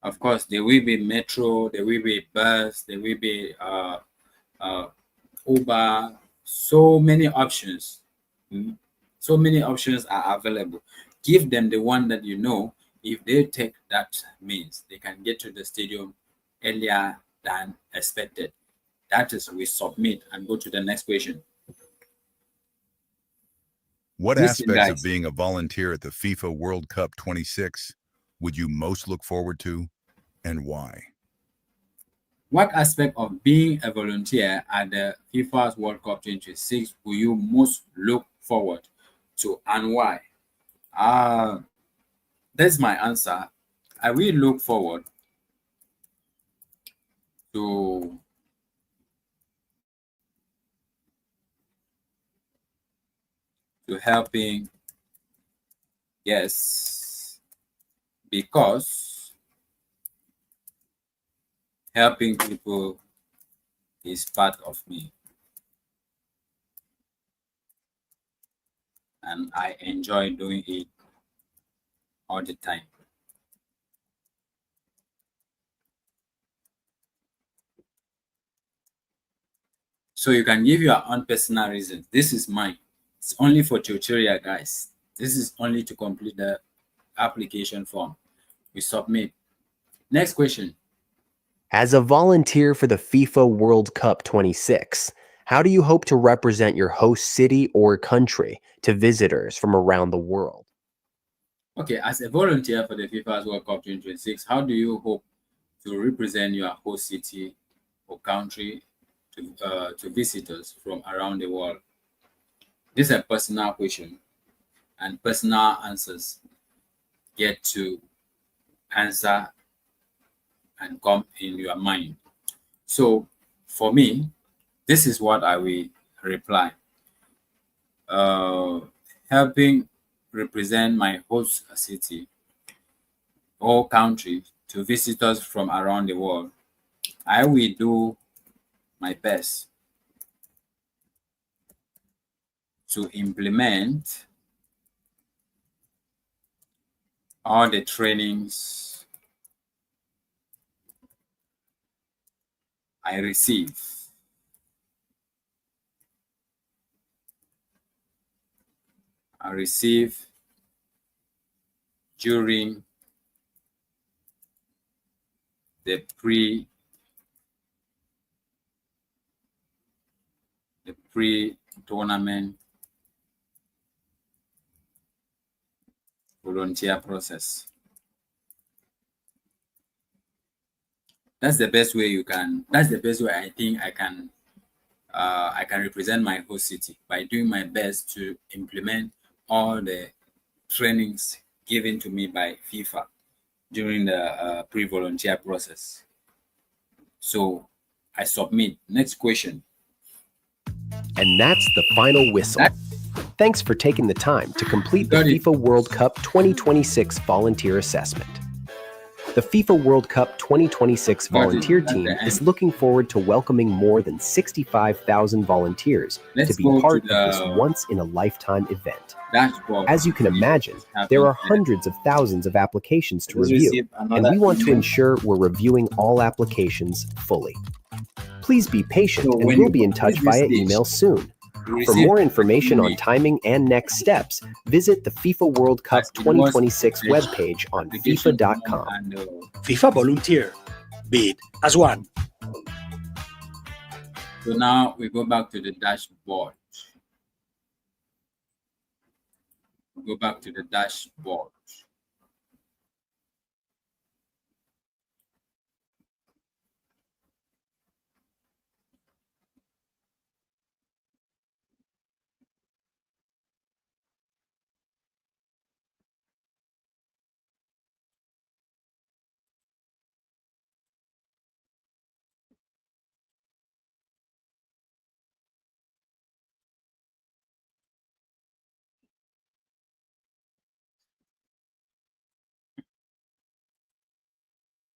Of course, there will be metro, there will be bus, there will be Uber, so many options. Mm. So many options are available. Give them the one that you know. If they take that means, they can get to the stadium earlier than expected. That is, we submit and go to the next question. What Listen, aspects of guys. being a volunteer at the FIFA World Cup 26 would you most look forward to, and why? What aspect of being a volunteer at the FIFA World Cup 26 will you most look forward to and why? That's my answer. I will look forward to to helping, yes, because helping people is part of me, and I enjoy doing it all the time. So you can give your own personal reason. This is mine. It's only for tutorial, guys. This is only to complete the application form. We submit. Next question. As a volunteer for the FIFA World Cup 26, how do you hope to represent your host city or country to visitors from around the world? Okay, as a volunteer for the FIFA World Cup 2026, how do you hope to represent your host city or country to visitors from around the world? This is a personal question, and personal answers get to answer and come in your mind. So for me, this is what I will reply. Helping represent my host city or country to visitors from around the world, I will do my best to implement all the trainings I receive during the pre-tournament volunteer process. That's the best way you can. That's the best way I think I can represent my host city, by doing my best to implement all the trainings given to me by FIFA during the pre-volunteer process. So I submit. Next question. And that's the final whistle. Thanks for taking the time to complete the FIFA World Cup 2026 volunteer assessment. The FIFA World Cup 2026 volunteer team is looking forward to welcoming more than 65,000 volunteers to be part of this once-in-a-lifetime event. As you can imagine, there are hundreds of thousands of applications to review, and we want to ensure we're reviewing all applications fully. Please be patient, and we'll be in touch via email soon. For more information on timing and next steps, visit the FIFA World Cup 2026 webpage on FIFA.com. FIFA Volunteer. Bid as one. So now we go back to the dashboard. Go back to the dashboard.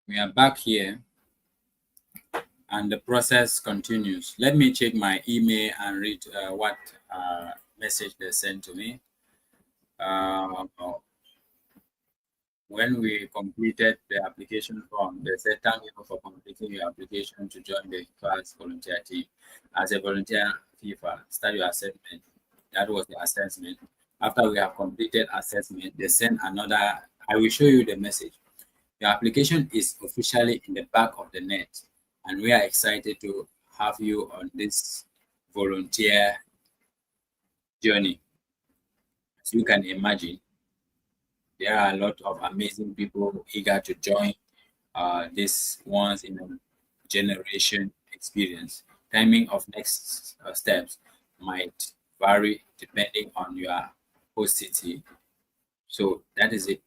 We are back here, and the process continues. Let me check my email and read what message they sent to me. When we completed the application form, they said, "Thank you for completing your application to join the FIFA's volunteer team. As a volunteer FIFA, start your assessment." That was the assessment. After we have completed assessment, they send another. I will show you the message. Your application is officially in the back of the net, and we are excited to have you on this volunteer journey. As you can imagine, there are a lot of amazing people eager to join this once in a generation experience. Timing of next steps might vary depending on your host city. So that is it.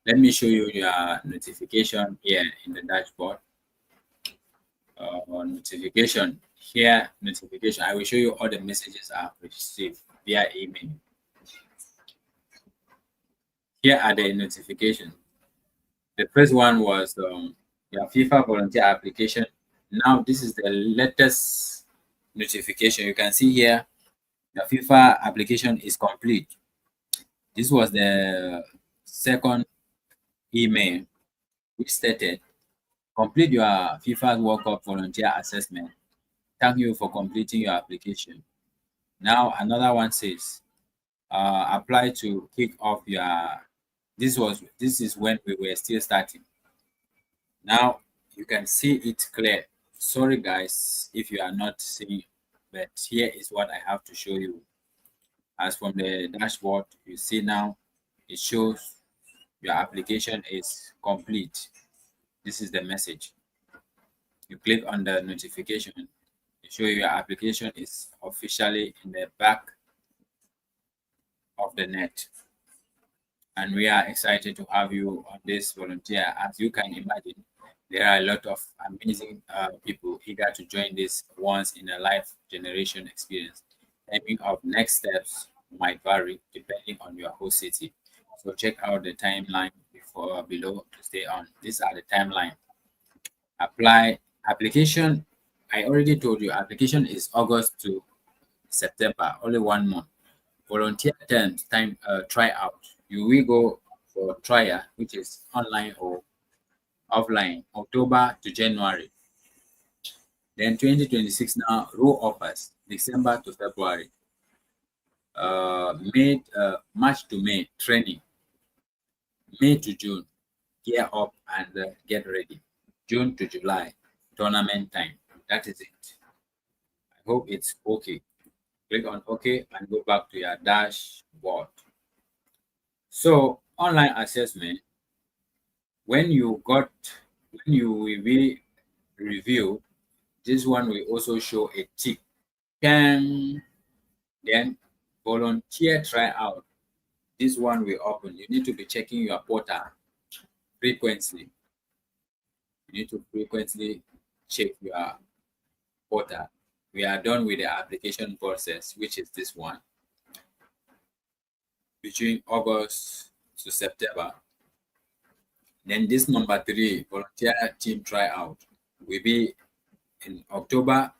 Let me show you your notification here in the dashboard. Notification here, notification. I will show you all the messages I have received via email. Here are the notifications. The first one was your FIFA volunteer application. Now this is the latest notification. You can see here the FIFA application is complete. This was the second email which stated, complete your FIFA World Cup volunteer assessment. Thank you for completing your application. Now another one says, apply to kick off your. This is when we were still starting. Now you can see it clear. Sorry guys if you are not seeing, but here is what I have to show you. As from the dashboard, you see now it shows your application is complete. This is the message. You click on the notification, it show you your application is officially in the back of the net. And we are excited to have you on this volunteer. As you can imagine, there are a lot of amazing people eager to join this once in a life generation experience. Timing of next steps might vary depending on your host city. So check out the timeline below to stay on. These are the timeline. Apply application. I already told you application is August to September, only 1 month. Volunteer terms time tryout. You will go for trial, which is online or offline, October to January. Then 2026 now rule offers December to February. March to May training. May to June gear up and get ready. June to July tournament time. That is it. I hope it's okay. Click on OK and go back to your dashboard. So online assessment, when you will be review, this one will also show a tick. Then volunteer tryout. This one will open. You need to be checking your portal frequently. You need to frequently check your portal. We are done with the application process, which is this one. Between August to September. Then this number 3, volunteer team tryout, will be in October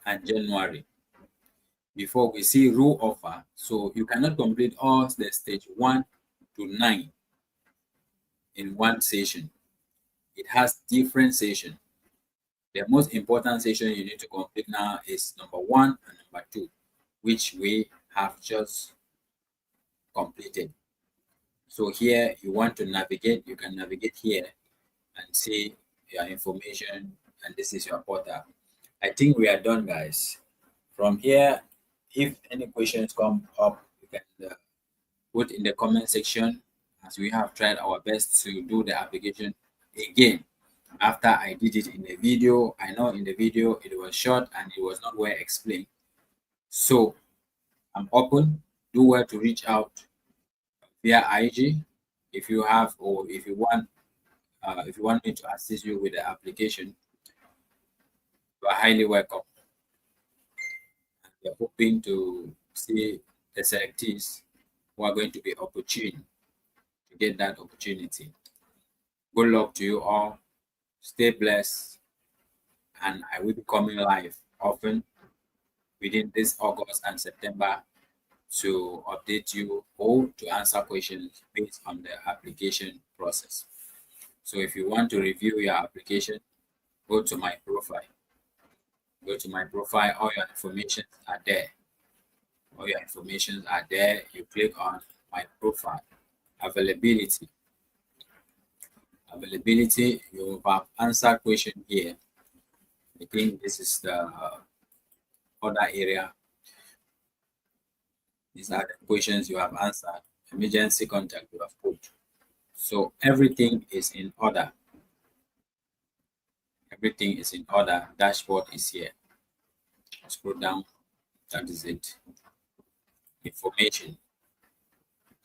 and January before we see rule offer. So you cannot complete all the stage 1 to 9 in one session. It has different sessions. The most important session you need to complete now is number 1 and number 2, which we have just completed. So here you want to navigate, you can navigate here and see your information, and this is your portal. I think we are done, guys. From here, if any questions come up, you can put in the comment section, as we have tried our best to do the application again after I did it in the video. I know in the video it was short and it was not well explained. So I'm open. Do well to reach out via IG if you have, or if you want me to assist you with the application. You are highly welcome. We are hoping to see the selectees who are going to be opportune to get that opportunity. Good luck to you all. Stay blessed, and I will be coming live often within this August and September to update you or to answer questions based on the application process. So if you want to review your application, go to my profile. Go to my profile, all your information are there. All your information are there. You click on my profile. Availability. Availability, you have answered question here. I think this is the other area. These are the questions you have answered. Emergency contact you have put. So everything is in order. Everything is in order. Dashboard is here. Scroll down. That is it. Information.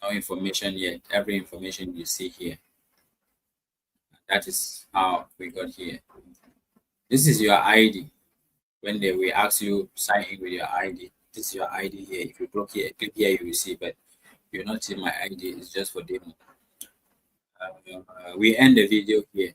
No information yet. Every information you see here. That is how we got here. This is your ID. When they will ask you sign in with your ID, this is your ID here. If you click here, you will see. But You'll not see my ID. It's just for demo. We end the video here.